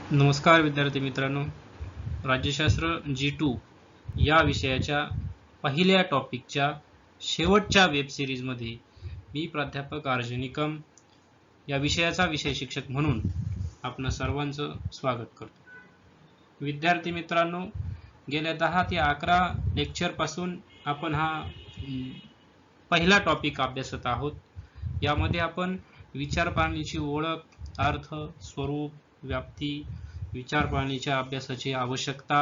नमस्कार विद्यार्थी मित्रांनो, राज्यशास्त्र G2 या विषयाच्या पहिल्या टॉपिकच्या शेवटच्या वेब सिरीजमध्ये मी प्राध्यापक आर.जे. निकम या विषयाचा विषय शिक्षक म्हणून आपणा सर्वांचं स्वागत करतो। विद्यार्थी मित्रांनो, गेल्या 10 ते 11 लेक्चर पासून आपण हा पहिला टॉपिक अभ्यासत आहोत। यामध्ये आपण विचारप्रणालीची ओळख, अर्थ, स्वरूप, व्याप्ती, विचारप्रणालीच्या अभ्यासाची आवश्यकता,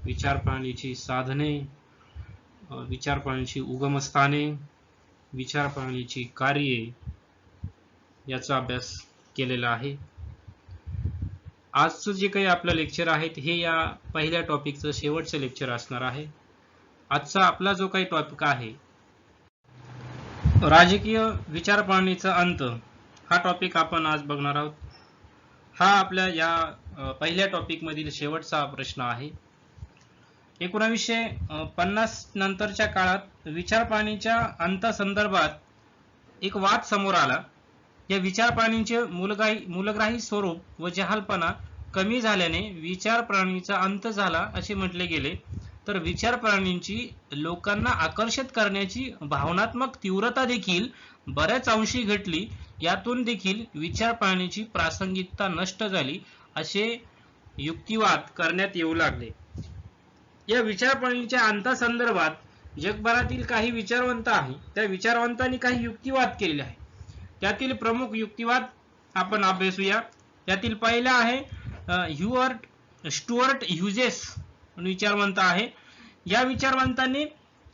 विचारप्रणालीची साधने, विचारप्रणालीची उगमस्थाने, विचारप्रणालीची कार्ये याचा अभ्यास केलेला आहे। आजचं जे काही आपलं लेक्चर आहे हे या पहिल्या टॉपिकचं शेवटचं लेक्चर असणार आहे। आजचा आपला जो काही टॉपिक आहे राजकीय विचारप्रणालीचा अंत, हा टॉपिक आपण आज बघणार आहोत। हा आपल्या या पहिल्या टॉपिक मधील शेवटचा प्रश्न आहे। 1950 नंतरच्या काळात विचारप्रणालीच्या अंतासंदर्भात एक वाद समोर आला। या विचारप्रणालीचे मूलग्राही स्वरूप व जहालपणा कमी झाल्याने विचारप्रणालीचा अंत झाला असे म्हटले गेले, तर विचारप्रणालीची लोकांना आकर्षित करण्याची भावनात्मक तीव्रता देखील बऱ्याच अंशी घटली। यातून देखील विचारप्रणालीची प्रासंगिकता नष्ट झाली असे युक्तिवाद करण्यात येऊ लागले। या विचारप्रणालीच्या अंतासंदर्भात जगभरातील काही विचारवंत आहेत, त्या विचारवंतांनी काही युक्तिवाद केलेले आहे। त्यातील प्रमुख युक्तिवाद आपण अभ्यासूया। त्यातील पहिला आहे स्टुअर्ट ह्युजेस विचारवंत आहे। या विचारवंतांनी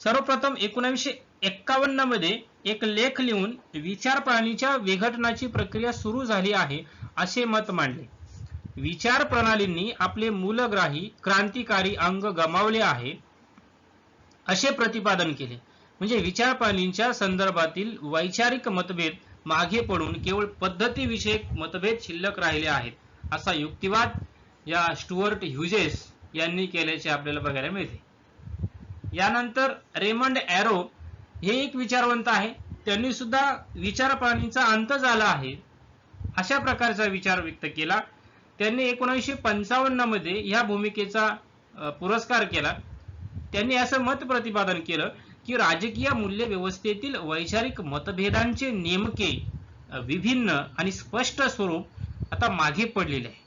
सर्वप्रथम 1951 मध्ये एक लेख लिहून विचारप्रणालीच्या विघटनाची प्रक्रिया सुरू झाली आहे असे मत मांडले। विचारप्रणालींनी आपले मूलग्राही क्रांतिकारी अंग गमावले आहे असे प्रतिपादन केले। म्हणजे विचारप्रणालींच्या संदर्भातील वैचारिक मतभेद मागे पडून केवळ पद्धतीविषयक मतभेद शिल्लक राहिले आहेत असा युक्तिवाद या स्टुअर्ट ह्युजेस यांनी केल्याचे आपल्याला बघायला मिळते। यानंतर रेमंड एरो हे एक विचारवंत आहे। त्यांनी सुद्धा विचारप्रणालीचा अंत झाला आहे अशा प्रकारचा विचार व्यक्त केला। त्यांनी 1955 मध्ये या भूमिकेचा पुरस्कार केला। त्यांनी असं मत प्रतिपादन केलं की राजकीय मूल्य व्यवस्थेतील वैचारिक मतभेदांचे नेमके, विभिन्न आणि स्पष्ट स्वरूप आता मागे पडलेले आहे।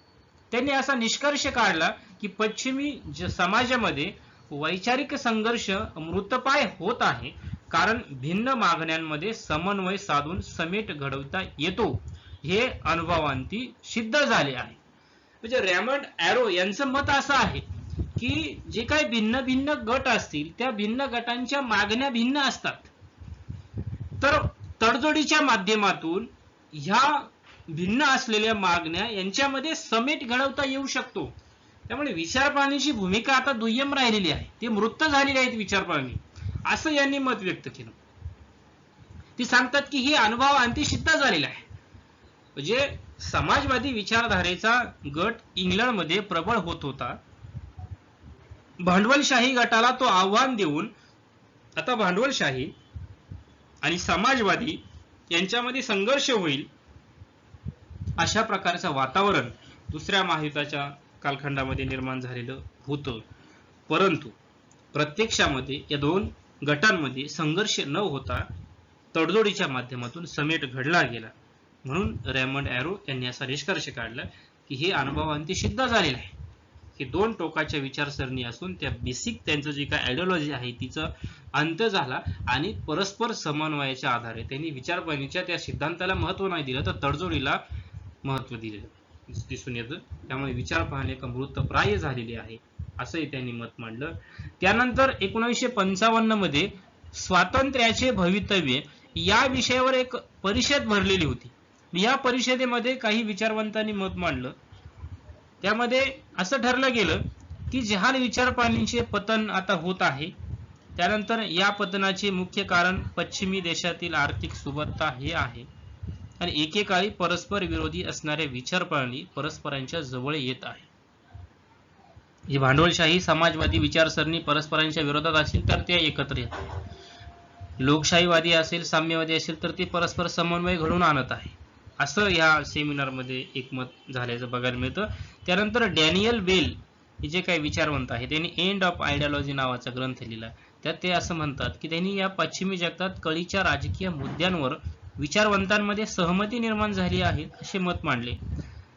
त्यांनी असा निष्कर्ष काढला की पश्चिमी समाजामध्ये वैचारिक संघर्ष मृतपाय होत आहे, कारण भिन्न मागण्यांमध्ये समन्वय साधून समेट घडवता येतो हे अनुभवांती सिद्ध झाले आहे। म्हणजे रेमंड एरो यांचं मत असं आहे की जे काही भिन्न भिन्न गट असतील त्या भिन्न गटांच्या मागण्या भिन्न असतात, तर तडजोडीच्या माध्यमातून ह्या भिन्न असलेल्या मागण्या यांच्यामध्ये समेट घडवता येऊ शकतो। त्यामुळे विचारप्रणालीची भूमिका आता दुय्यम राहिलेली आहे, ते मृत झालेली आहेत विचारप्रणाली, असं यांनी मत व्यक्त केलं। ते सांगतात की हे अनुभव अंती सिद्ध झालेला आहे। म्हणजे समाजवादी विचारधारेचा गट इंग्लंडमध्ये प्रबळ होत होता। भांडवलशाही गटाला तो आव्हान देऊन आता भांडवलशाही आणि समाजवादी यांच्यामध्ये संघर्ष होईल अशा प्रकारचं वातावरण दुसऱ्या महायुद्धाच्या कालखंडामध्ये निर्माण झालेलं होतं। परंतु प्रत्यक्षामध्ये या दोन गटांमध्ये संघर्ष न होता तडजोडीच्या माध्यमातून समेट घडला गेला। म्हणून रेमंड एरो यांनी असा निष्कर्ष काढला की हे अनुभवांती सिद्ध झालेलं आहे की दोन टोकाच्या विचारसरणी असून त्या बेसिक त्यांचं जे काय आयडियोलॉजी आहे तिचा अंत झाला आणि परस्पर समन्वयाच्या आधारे त्यांनी विचारप्रणालीच्या त्या सिद्धांताला महत्व नाही दिलं, तर तडजोडीला महत्व दिलेलं दिसून येतं। त्यामुळे विचारप्रणाली एक मृतप्राय झालेली आहे असंही त्यांनी मत मांडलं। त्यानंतर 1955 मध्ये स्वातंत्र्याचे भवितव्य या विषयावर एक परिषद भरलेली होती। या परिषदेमध्ये काही विचारवंतांनी मत मांडलं। त्यामध्ये असं ठरलं गेलं की जहाल विचारप्रणालीचे पतन आता होत आहे। त्यानंतर या पतनाचे मुख्य कारण पश्चिमी देशातील आर्थिक सुबत्ता हे आहे आणि एकेकाळी परस्पर विरोधी असणाऱ्या विचारप्रणाली परस्परांच्या जवळ येत आहे। ही भांडवलशाही समाजवादी विचारसरणी परस्परांच्या विरोधात असेल तर ते एकत्र येतात, लोकशाहीवादी असेल, साम्यवादी असेल तर ते परस्पर समन्वय घडवून आणत आहे। असं या सेमिनारमध्ये एकमत झाल्याचं बघायला मिळतं. त्यानंतर डॅनियल बेल हे जे काही विचारवंत आहे त्यांनी एंड ऑफ आयडियोलॉजी नावाचा ग्रंथ लिहिला. त्यात ते असं म्हणतात की त्यांनी या पश्चिमी जगतात कळीच्या राजकीय मुद्द्यांवर विचारवंतांमध्ये सहमती निर्माण झाली आहे असे मत मांडले.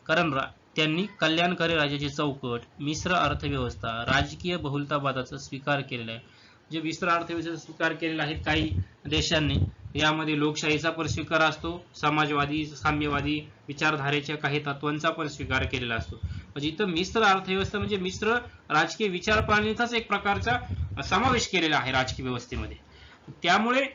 कारण त्यांनी कल्याणकारी राज्याची चौकट, मिश्र अर्थव्यवस्था, राजकीय बहुलतावादाचा स्वीकार केलेला आहे. जे मिश्र अर्थव्यवस्थेचा स्वीकार केलेला आहे काही देशांनी, यामध्ये लोकशाहीचा पण स्वीकार असतो, समाजवादी साम्यवादी विचारधारेच्या काही तत्वांचा पण स्वीकार केलेला असतो. म्हणजे इथं मिश्र अर्थव्यवस्था म्हणजे मिश्र राजकीय विचारप्रणालीचाच एक प्रकारचा समावेश केलेला आहे राजकीय व्यवस्थेमध्ये. त्यामुळे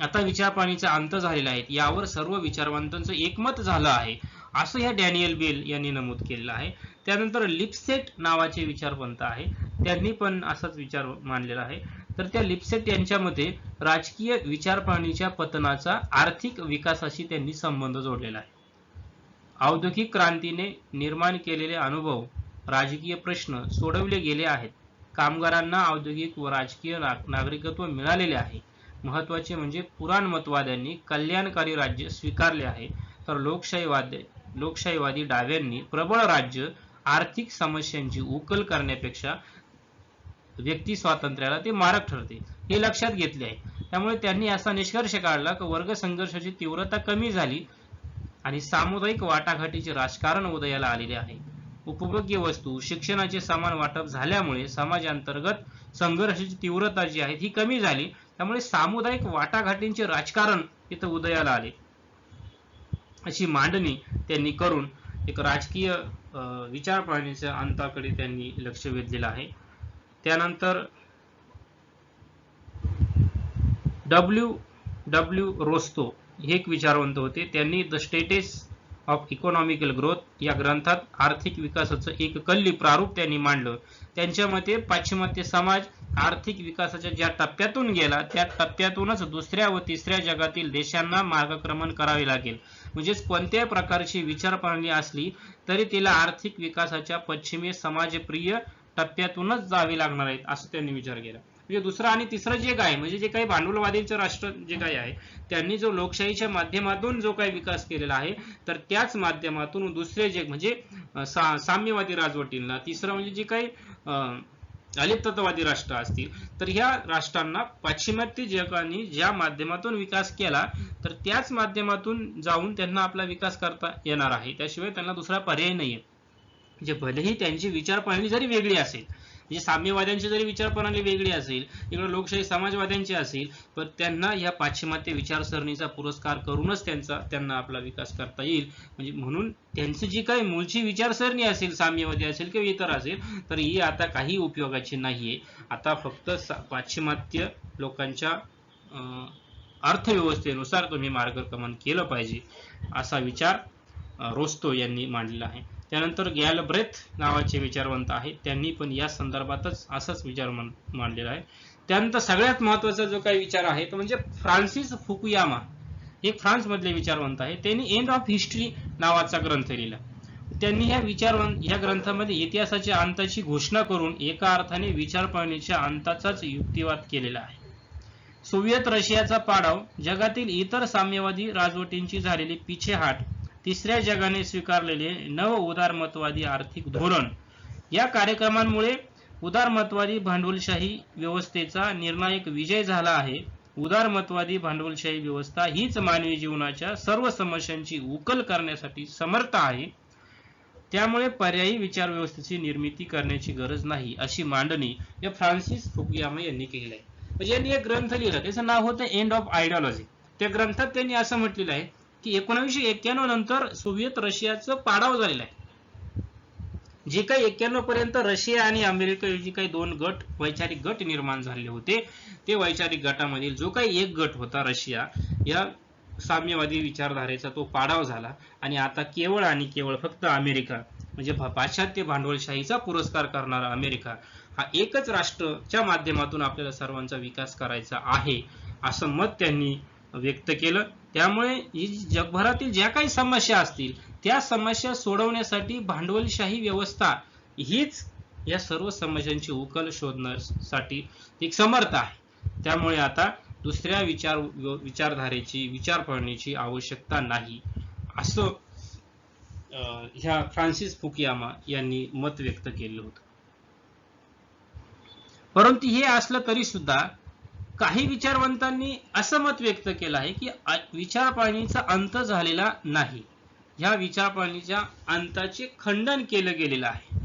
आता विचारप्रणालीचा अंत झालेला आहे, यावर सर्व विचारवंतांचं एकमत झालं आहे असं ह्या डॅनियल बेल यांनी नमूद केलेलं आहे. त्यानंतर लिपसेट नावाचे विचारवंत आहे, त्यांनी पण असाच विचार मांडलेला आहे. तर त्या लिपसेट यांच्या मते राजकीय विचारप्रणालीच्या पतनाचा आर्थिक विकासाशी त्यांनी संबंध जोडलेला आहे. औद्योगिक क्रांतीने निर्माण केलेले अनुभव, राजकीय प्रश्न सोडवले गेले आहेत. कामगारांना औद्योगिक व राजकीय नागरिकत्व मिळालेले आहे. महत्वाचे म्हणजे पुराणमतवाद्यांनी कल्याणकारी राज्य स्वीकारले आहे, तर लोकशाहीवादी डाव्यांनी प्रबळ राज्य आर्थिक समस्यांची उकल करण्यापेक्षा व्यक्ती स्वातंत्र्याला ते मारक ठरते हे लक्षात घेतले आहे. त्यामुळे त्यांनी असा निष्कर्ष काढला की वर्ग संघर्षाची तीव्रता कमी झाली आणि सामुदायिक वाटाघाटीचे राजकारण उदयाला आलेले आहे. उपभोग्य वस्तू, शिक्षणाचे समान वाटप झाल्यामुळे समाजांतर्गत संघर्षाची तीव्रता जी आहे ही कमी झाली. त्यामुळे सामुदायिक वाटाघाटींचे राजकारण इथं उदयाला आले अशी मांडणी त्यांनी करून एक राजकीय विचारप्रणालीच्या अंताकडे त्यांनी लक्ष वेधलेलं आहे. त्यानंतर डब्ल्यू रोस्तो हे एक विचारवंत होते. त्यांनी the status of economical growth या ग्रंथात आर्थिक विकासाचं एक कल्ली प्रारूप त्यांनी मांडलं. त्यांच्या मते पाश्चिमात्य समाज आर्थिक विकासाच्या ज्या टप्प्यातून गेला त्या टप्प्यातूनच दुसऱ्या व तिसऱ्या जगातील देशांना मार्गक्रमण करावे लागेल. म्हणजेच कोणत्याही प्रकारची विचारप्रणाली असली तरी तिला आर्थिक विकासाच्या पश्चिमी समाजप्रिय टप्प्यातूनच जावे लागणार आहेत असं त्यांनी विचार केला. म्हणजे दुसरं आणि तिसरं जे काय म्हणजे जे काही भांडवलवादीचे राष्ट्र जे काही आहे त्यांनी जो लोकशाहीच्या माध्यमातून जो काही विकास केलेला आहे तर त्याच माध्यमातून दुसरे जे म्हणजे साम्यवादी राजवटींना, तिसरं म्हणजे जे काही अलिप्ततावादी राष्ट्र असतील तर ह्या राष्ट्रांना पाश्चिमात्य जगाने ज्या माध्यमातून विकास केला तर त्याच माध्यमातून जाऊन त्यांना आपला विकास करता येणार आहे. त्याशिवाय त्यांना दुसरा पर्याय नाहीये. म्हणजे भलेही त्यांची विचारप्रणाली जरी वेगळी असेल, म्हणजे साम्यवाद्यांची जरी विचारप्रणाली वेगळी असेल, इकडे लोकशाही समाजवाद्यांची असेल, पण त्यांना या पाश्चिमात्य विचारसरणीचा पुरस्कार करूनच त्यांना आपला विकास करता येईल. म्हणजे म्हणून त्यांची जी काही मूळची विचारसरणी असेल, साम्यवादी असेल किंवा इतर असेल, तर ही आता काही उपयोगाची नाहीये. आता फक्त पाश्चिमात्य लोकांच्या अर्थव्यवस्थेनुसार तुम्ही मार्गक्रमण केलं पाहिजे असा विचार रोस्तो यांनी मांडलेला आहे. त्यानंतर गॅलब्रेथ नावाचे विचारवंत आहेत, त्यांनी पण या संदर्भातच असाच विचार मांडलेला आहे. त्यानंतर सगळ्यात महत्वाचा जो काही विचार आहे तो म्हणजे फ्रान्सिस फुकुयामा, एक फ्रान्स मधले विचारवंत आहे. त्यांनी एंड ऑफ हिस्ट्री नावाचा ग्रंथ लिहिला. त्यांनी या ग्रंथामध्ये इतिहासाच्या अंताची घोषणा करून एका अर्थाने विचारप्रणालीच्या अंताचाच युक्तिवाद केलेला आहे. सोव्हिएत रशियाचा पाडाव, जगातील इतर साम्यवादी राजवटींची झालेली पिछेहाट, तिसऱ्या जगाने स्वीकारलेले नव उदारमतवादी आर्थिक धोरण या कार्यक्रमांमुळे उदारमतवादी भांडवलशाही व्यवस्थेचा निर्णायक विजय झाला आहे. उदारमतवादी भांडवलशाही व्यवस्था हीच मानवी जीवनाच्या सर्व समस्यांची उकल करण्यासाठी समर्थ आहे. त्यामुळे पर्यायी विचार व्यवस्थेची निर्मिती करण्याची गरज नाही अशी मांडणी या फ्रान्सिस फुकुयामा यांनी केलेली आहे. म्हणजे यांनी एक ग्रंथ लिहिला, त्याचं नाव होतं एंड ऑफ आयडियोलॉजी. त्या ग्रंथात त्यांनी असं म्हटलेलं आहे की 1991 नंतर सोव्हिएत रशियाचं पाडाव झालेलं आहे. जे काही 91 पर्यंत रशिया आणि अमेरिका जे काही दोन वैचारिक गट निर्माण झाले होते, ते वैचारिक गटामधील जो काही एक गट होता रशिया या साम्यवादी विचारधारेचा तो पाडाव झाला आणि आता केवळ आणि केवळ फक्त अमेरिका म्हणजे पाश्चात्य भांडवलशाहीचा पुरस्कार करणारा अमेरिका हा एकच राष्ट्रच्या माध्यमातून आपल्याला सर्वांचा विकास करायचा आहे असं मत त्यांनी व्यक्त केलं. त्यामुळे जगभरातील ज्या काही समस्या असतील त्या समस्या सोडवण्यासाठी भांडवलशाही व्यवस्था हीच या सर्व समस्यांची उकल शोधण्यासाठी एक समर्थ आहे. त्यामुळे आता दुसऱ्या विचारधारेची विचारसरणीची आवश्यकता नाही, असं ह्या फ्रान्सिस फुकुयामा यांनी मत व्यक्त केलं होतं. परंतु हे असलं तरी सुद्धा काही विचारवंतांनी असं मत व्यक्त केलं आहे की विचारसरणीचा अंत झालेला नाही. ह्या विचारसरणीच्या अंताचे खंडन केलं गेलेलं आहे.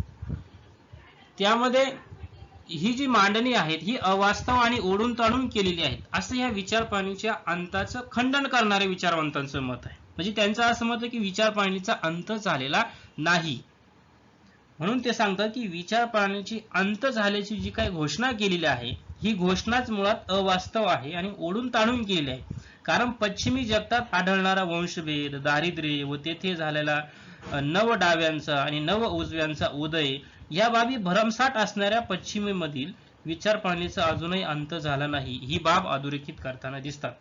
त्यामध्ये ही जी मांडणी आहे ही अवास्तव आणि ओढून ताणून केलेली आहे, असं ह्या विचारसरणीच्या अंताचं खंडन करणाऱ्या विचारवंतांचं मत आहे. म्हणजे त्यांचं असं मत आहे की विचारसरणीचा अंत झालेला नाही. म्हणून ते सांगतात की विचारसरणीची अंत झाल्याची जी काही घोषणा केलेली आहे ही घोषणाच मुळात अवास्तव आहे आणि ओढून ताणून केलेली आहे. कारण पश्चिमी जगतात आढळणारा वंशभेद, दारिद्र्य व तेथे झालेला नव डाव्यांचा आणि नव उजव्यांचा उदय या बाबी भरमसाठ असणाऱ्या पश्चिमेमधील विचारसरणीचा अजूनही अंत झाला नाही, ही बाब अधोरेखित करताना दिसतात.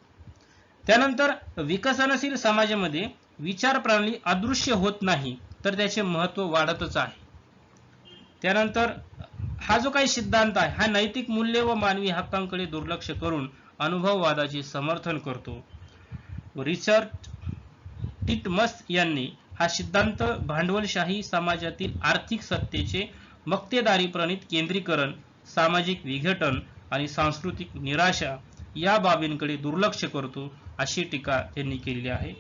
त्यानंतर विकसनशील समाजामध्ये विचारप्रणाली अदृश्य होत नाही तर त्याचे महत्व वाढतच आहे. त्यानंतर हा जो काही सिद्धांत आहे हा नैतिक मूल्य व मानवी हक्कांकडे दुर्लक्ष करून अनुभववादाचे समर्थन करतो. रिचर्ड टिटमस यांनी हा सिद्धांत भांडवलशाही समाजातील आर्थिक सत्तेचे मक्तेदारीप्रणित केंद्रीकरण, सामाजिक विघटन आणि सांस्कृतिक निराशा या बाबींकडे दुर्लक्ष करतो, अशी टीका त्यांनी केलेली आहे.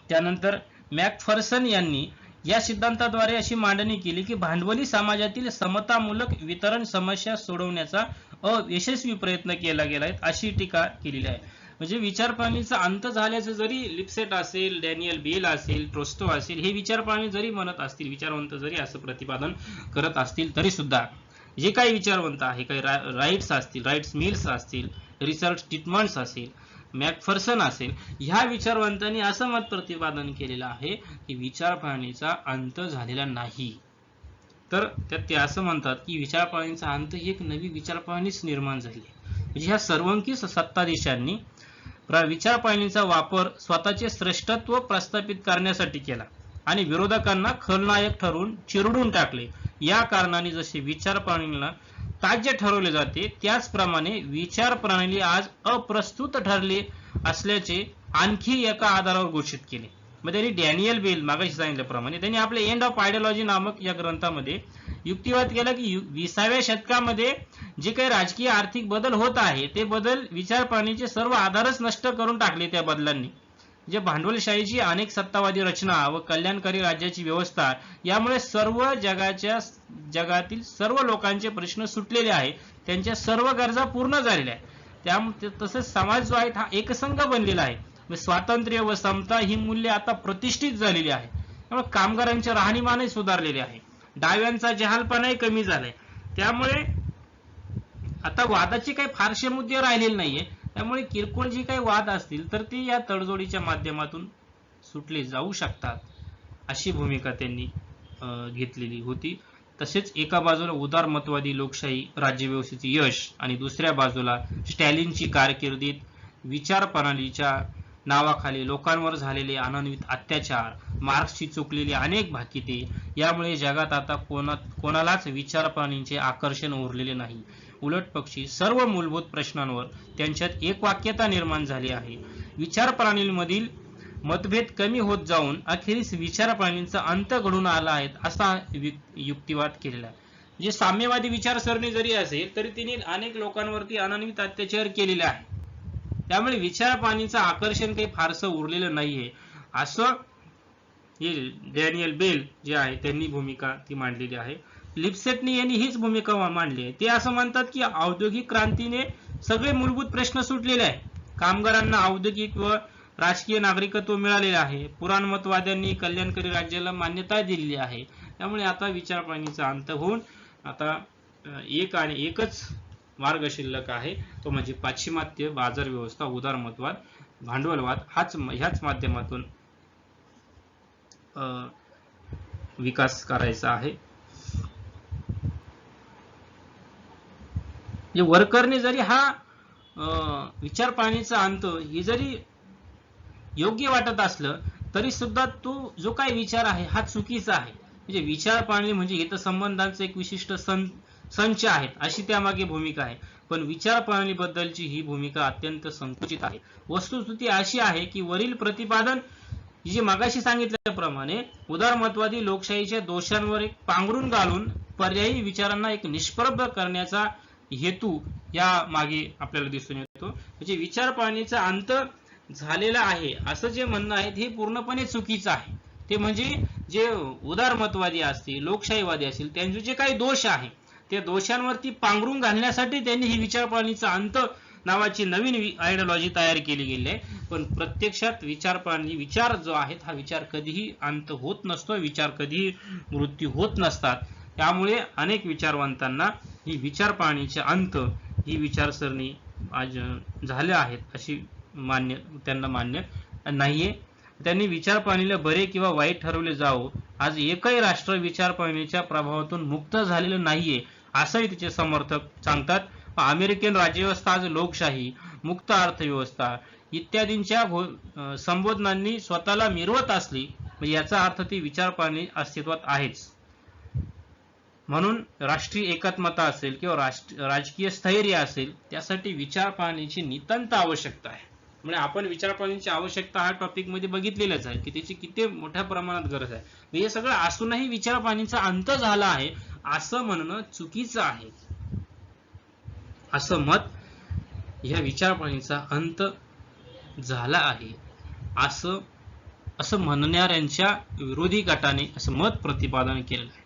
त्यानंतर मॅकफर्सन यांनी या सिद्धांताद्वारे अशी मांडणी केली की भांडवली समाजातील समतामूलक वितरण समस्या सोडवण्याचा अयशस्वी प्रयत्न केला गेला आहे, अशी टीका केलेली आहे. म्हणजे विचारसरणीचा अंत झाल्याचं जरी लिप्सेट असेल, डॅनियल बेल असेल, ट्रोस्टो असेल, हे विचारसरणी जरी म्हणत असतील, विचारवंत जरी असं प्रतिपादन करत असतील तरी सुद्धा जे काही विचारवंत आहे, काही राईट्स मिल्स असतील, रिचर्ड टिटमन्स असेल, मॅकफर्सन असेल, ह्या विचारवंतांनी असं मत प्रतिपादन केलेलं आहे की विचारसरणीचा अंत झालेला नाही. तर ते असं म्हणतात की विचारसरणीचा अंत ही एक नवी विचारसरणीच निर्माण झाली आहे. म्हणजे ह्या सर्वंकी सत्ताधीशांनी विचारसरणीचा वापर स्वतःचे श्रेष्ठत्व प्रस्थापित करण्यासाठी केला आणि विरोधकांना खलनायक ठरवून चिरडून टाकले. या कारणाने जसे विचारसरणीला ताज्य ठरवले जाते त्याचप्रमाणे विचारप्रणाली आज अप्रस्तुत ठरली असल्याचे आणखी एका आधारावर घोषित केले. मग त्यांनी डॅनियल बेल मागाशी सांगितल्याप्रमाणे त्यांनी आपल्या एंड ऑफ आयडियोलॉजी नामक या ग्रंथामध्ये युक्तिवाद केला की 20व्या शतकामध्ये जे काही राजकीय आर्थिक बदल होत आहे ते बदल विचारसरणीचे सर्व आधारच नष्ट करून टाकले. त्या बदलांनी जे भांडवलशाहीची अनेक सत्तावादी रचना व कल्याणकारी राज्याची व्यवस्था यामुळे सर्व जगातील सर्व लोकांचे प्रश्न सुटलेले आहेत, त्यांच्या सर्व गरजा पूर्ण झालेल्या आहेत. त्यामुळे तसंच समाज जो आहे हा एकसंघ बनलेला आहे. स्वातंत्र्य व समता ही मूल्य आता प्रतिष्ठित झालेली आहे. त्यामुळे कामगारांचे राहणीमानही सुधारलेले आहे, डाव्यांचा जहालपणाही कमी झालाय. त्यामुळे आता वादाचे काही फारसे मुद्दे राहिलेले नाहीये. त्यामुळे किरकोळ जे काही वाद असतील तर ते या तडजोडीच्या माध्यमातून सुटले जाऊ शकतात, अशी भूमिका त्यांनी घेतलेली होती. तसेच एका बाजूला उदारमतवादी लोकशाही राज्यव्यवस्थेचे यश आणि दुसऱ्या बाजूला स्टॅलिनची कारकिर्दीत विचारप्रणालीच्या नावाखाली लोकांवर झालेले अनन्वित अत्याचार, मार्क्सची चुकलेली अनेक भाकिते, यामुळे जगात आता कोणालाच विचारप्रणालीचे आकर्षण उरलेले नाही. उलट पक्षी सर्व मूलभूत प्रश्नांवर त्यांच्यात एकवाक्यता निर्माण झाली आहे. विचारप्रणालीमधील मतभेद कमी होत जाऊन अखेरीस विचारप्रणालीचा अंत घडून आला आहे, असा युक्तिवाद केलेला आहे. म्हणजे साम्यवादी विचारसरणी जरी असेल तरी तिने अनेक लोकांवरती अनन्वित अत्याचार केलेले आहे. त्यामुळे विचारप्रणालीचं आकर्षण काही फारसं उरलेलं नाहीये, असं हे डॅनियल बेल जे आहे त्यांनी भूमिका ती मांडलेली आहे. लिप्सेटनी यांनी हीच भूमिका मांडली आहे. ते असं म्हणतात की औद्योगिक क्रांतीने सगळे मूलभूत प्रश्न सुटलेले आहे. कामगारांना औद्योगिक व राजकीय नागरिकत्व मिळालेले आहे. पुराणमतवाद्यांनी कल्याणकारी राज्याला मान्यता दिलेली आहे. त्यामुळे आता विचारप्रणालीचा अंत होऊन आता एकच मार्ग शिल्लक आहे, तो म्हणजे पाश्चिमात्य बाजार व्यवस्था, उदारमतवाद, भांडवलवाद ह्याच माध्यमातून विकास करायचा आहे. वर्करने जरी हा विचारप्रणालीचा अंत हे जरी योग्य वाटत असलं तरी सुद्धा तो जो काही विचार आहे हा चुकीचा आहे. म्हणजे विचारप्रणाली म्हणजे हितसंबंधांचं एक विशिष्ट संच आहेत अशी त्यामागे भूमिका आहे. पण विचार प्रणालीबद्दलची ही भूमिका अत्यंत संकुचित आहे. वस्तुस्थिती अशी आहे की वरील प्रतिपादन जे मागाशी सांगितल्याप्रमाणे उदारमतवादी लोकशाहीच्या दोषांवर एक पांघरून घालून पर्यायी विचारांना एक निष्प्रभ करण्याचा हेतू या मागे आपल्याला दिसून येतो. म्हणजे विचार प्रणालीचा अंत झालेला आहे असं जे म्हणणं आहे हे पूर्णपणे चुकीचं आहे. ते म्हणजे जे उदारमतवादी असतील, लोकशाहीवादी असतील, त्यांचे जे काही दोष आहे त्या दोषांवरती पांघरून घालण्यासाठी त्यांनी ही विचार प्रणालीचा अंत नावाची नवीन आयडियोलॉजी तयार केली गेली आहे. पण प्रत्यक्षात विचार प्रणाली, विचार जो आहे हा विचार कधीही अंत होत नसतो, विचार कधीही मृत्यू होत नसतात. त्यामुळे अनेक विचारवंतांना ही विचार प्रणालीचे अंत ही विचारसरणी आज झाल्या आहेत अशी त्यांना मान्य नाहीये. त्यांनी विचार प्रणालीला बरे किंवा वाईट ठरवले जावो, आज एकही राष्ट्र विचार प्रणालीच्या प्रभावातून मुक्त झालेलं नाहीये असंही तिचे समर्थक सांगतात. अमेरिकन राज्यव्यवस्था आज लोकशाही, मुक्त अर्थव्यवस्था इत्यादींच्या संबोधनांनी स्वतःला मिरवत असली याचा अर्थ ती विचार प्रणाली अस्तित्वात आहेच. म्हणून राष्ट्रीय एकात्मता असेल किंवा राजकीय स्थैर्य असेल त्यासाठी विचार प्रणालीची नितांत आवश्यकता आहे. म्हणजे आपण विचार प्रणालीची आवश्यकता हा टॉपिक मध्ये बघितलेलंच आहे की त्याची किती मोठ्या प्रमाणात गरज आहे. हे सगळं असूनही विचार प्रणालीचा अंत झाला आहे असं म्हणणं चुकीचं आहे. असं मत या विचार प्रणालीचा अंत झाला आहे असं म्हणणाऱ्यांच्या विरोधी गटाने असं मत प्रतिपादन केलं आहे.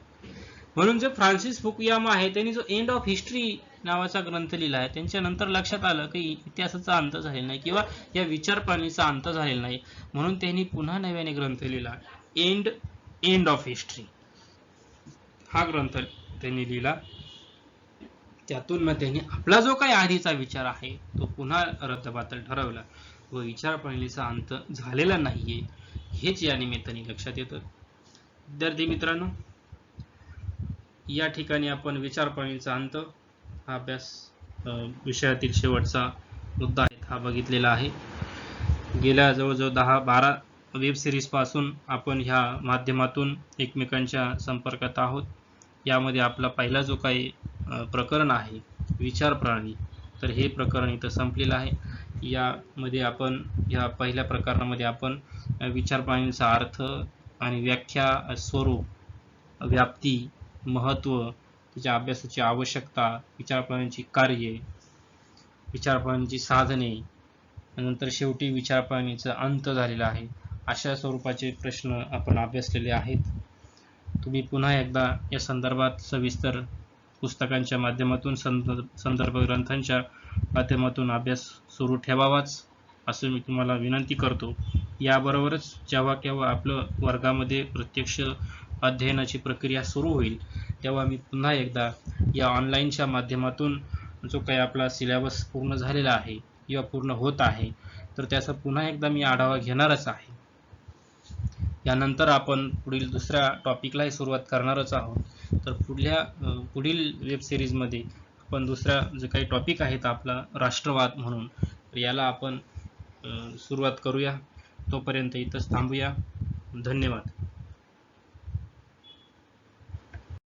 म्हणून जो फ्रान्सिस फुकुयामा आहे त्यांनी जो एंड ऑफ हिस्ट्री नावाचा ग्रंथ लिहिला आहे त्यांच्या नंतर लक्षात आलं की इतिहासाचा अंत झालेला नाही किंवा या विचार प्रणालीचा अंत झालेला नाही, म्हणून त्यांनी पुन्हा नव्याने ग्रंथ लिहिला एंड ऑफ हिस्ट्री हा ग्रंथ त्यांनी लिहिला. त्यातून मग त्यांनी आपला जो काही आधीचा विचार आहे तो पुन्हा रद्दबातल ठरवला व विचार प्रणालीचा अंत झालेला नाहीये हेच या निमित्ताने लक्षात येतं. विद्यार्थी मित्रांनो, या ठिकाणी आपण विचार प्रणालीचा अंत हा अभ्यास विषयातील शेवटचा मुद्दा आहे हा बघितलेला आहे. गेल्या जवळजवळ 10-12 वेब सिरीज पासून आपण ह्या माध्यमातून एकमेकांच्या संपर्कात आहोत. यामध्ये आपला पहिला जो काही प्रकरण आहे विचार प्रणाली, तर हे प्रकरण इथं संपलेलं आहे. यामध्ये आपण या पहिल्या प्रकरणामध्ये आपण विचार प्रणालीचा अर्थ आणि व्याख्या, स्वरूप, व्याप्ती, महत्त्व, त्याच्या अभ्यासाची आवश्यकता, विचार प्रणालीची कार्ये, विचार प्रणालीची साधने, नंतर शेवटी विचार प्रणालीचा अंत झालेला आहे अशा स्वरूपाचे प्रश्न आपण अभ्यासलेले आहेत. तुम्ही पुन्हा एकदा या संदर्भात सविस्तर पुस्तकांच्या माध्यमातून, संदर्भ ग्रंथांच्या माध्यमातून अभ्यास सुरू ठेवावाच असं मी तुम्हाला विनंती करतो. याबरोबरच जेव्हा केव्हा आपलं वर्गामध्ये प्रत्यक्ष अध्ययनाची प्रक्रिया सुरू होईल तेव्हा मी पुन्हा एकदा या ऑनलाईनच्या माध्यमातून जो काही आपला सिलेबस पूर्ण झालेला आहे किंवा पूर्ण होत आहे तर त्याचा पुन्हा एकदा मी आढावा घेणारच आहे. यानंतर आपण पुढील दुसऱ्या टॉपिकलाही सुरुवात करणारच आहोत. तर पुढील वेब सिरीजमध्ये आपण दुसरा जे काही टॉपिक आहेत आपला राष्ट्रवाद म्हणून, तर याला आपण सुरुवात करूया. तोपर्यंत इथंच थांबूया. धन्यवाद.